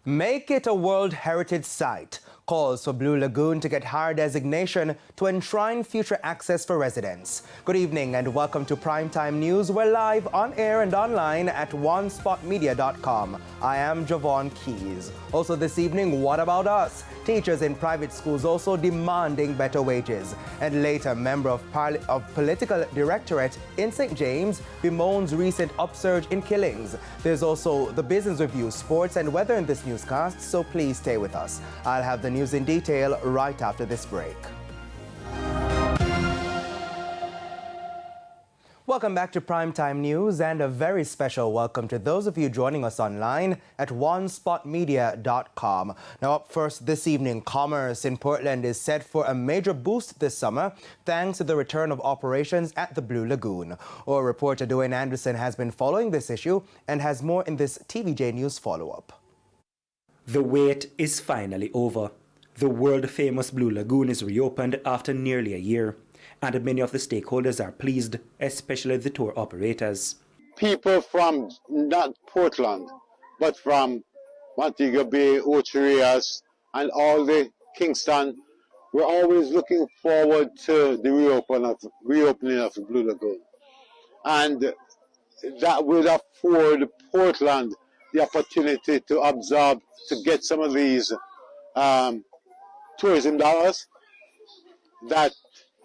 Make it a World Heritage Site. Calls for Blue Lagoon to get higher designation to enshrine future access for residents. Good evening and welcome to Primetime News. We're live on air and online at onespotmedia.com. I am Javon Keys. Also this evening, what about us? Teachers in private schools also demanding better wages. And later, member of political directorate in St. James bemoans recent upsurge in killings. There's also the business review, sports and weather in this newscast, so please stay with us. I'll have the news in detail right after this break. Welcome back to Primetime News and a very special welcome to those of you joining us online at onespotmedia.com. Now up first this evening, commerce in Portland is set for a major boost this summer thanks to the return of operations at the Blue Lagoon. Our reporter Dwayne Anderson has been following this issue and has more in this TVJ News follow-up. The wait is finally over. The world-famous Blue Lagoon is reopened after nearly a year, and many of the stakeholders are pleased, especially the tour operators. People from not Portland, but from Montego Bay, Ocherias, and all the Kingston, we're always looking forward to the reopening of the Blue Lagoon. And that would afford Portland the opportunity to absorb, to get some of these tourism dollars that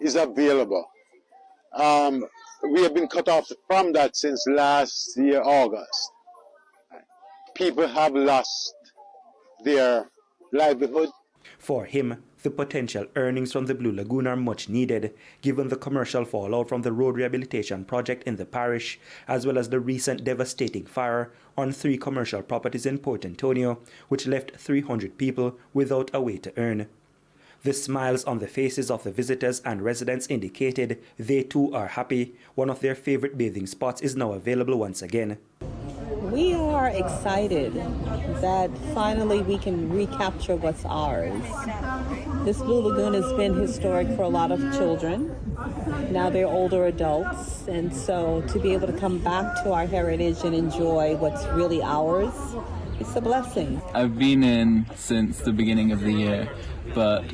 is available. We have been cut off from that since last year, August. People have lost their livelihood. For him, the potential earnings from the Blue Lagoon are much needed, given the commercial fallout from the road rehabilitation project in the parish, as well as the recent devastating fire on 3 commercial properties in Port Antonio, which left 300 people without a way to earn. The smiles on the faces of the visitors and residents indicated they too are happy. One of their favorite bathing spots is now available once again. We are excited that finally we can recapture what's ours. This Blue Lagoon has been historic for a lot of children. Now they're older adults, and so to be able to come back to our heritage and enjoy what's really ours, it's a blessing. I've been in since the beginning of the year, but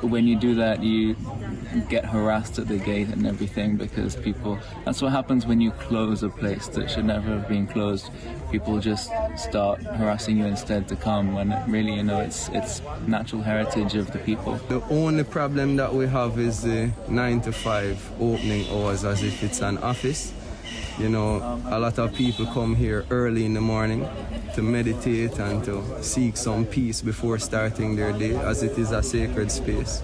when you do that, you get harassed at the gate and everything, because that's what happens when you close a place that should never have been closed. People just start harassing you instead to come, when really, it's natural heritage of the people. The only problem that we have is the 9 to 5 opening hours, as if it's an office. A lot of people come here early in the morning to meditate and to seek some peace before starting their day, as it is a sacred space.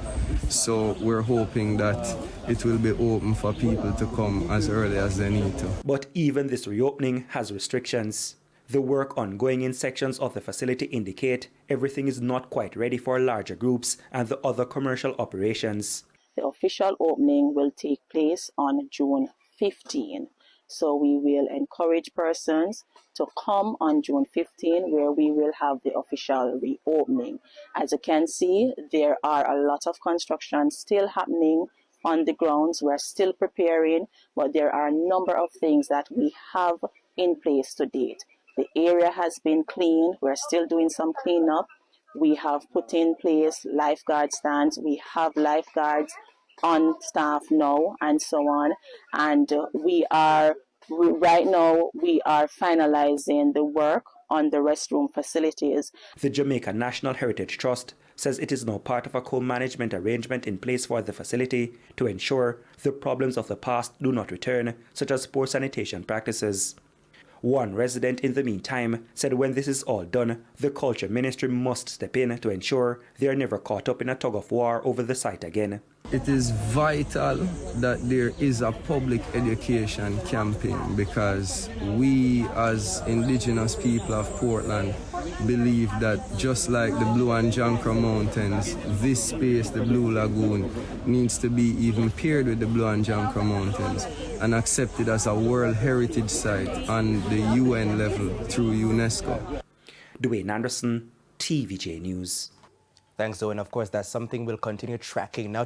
So we're hoping that it will be open for people to come as early as they need to. But even this reopening has restrictions. The work ongoing in sections of the facility indicate everything is not quite ready for larger groups and the other commercial operations. The official opening will take place on June 15. So we will encourage persons to come on June 15, where we will have the official reopening. As you can see, there are a lot of construction still happening on the grounds. We're still preparing, but there are a number of things that we have in place to date. The area has been cleaned. We're still doing some cleanup. We have put in place lifeguard stands. We have lifeguards on staff now, and so on. And right now we are finalizing the work on the restroom facilities. The Jamaica National Heritage Trust says it is now part of a co-management arrangement in place for the facility to ensure the problems of the past do not return, such as poor sanitation practices. One resident in the meantime said when this is all done, the Culture Ministry must step in to ensure they are never caught up in a tug-of-war over the site again. It is vital that there is a public education campaign, because we as Indigenous people of Portland believe that just like the Blue and Jankra Mountains, this space, the Blue Lagoon, needs to be even paired with the Blue and Jankra Mountains and accepted as a World Heritage Site on the UN level through UNESCO. Dwayne Anderson, TVJ News. Thanks, Owen. Of course, that's something we'll continue tracking. Now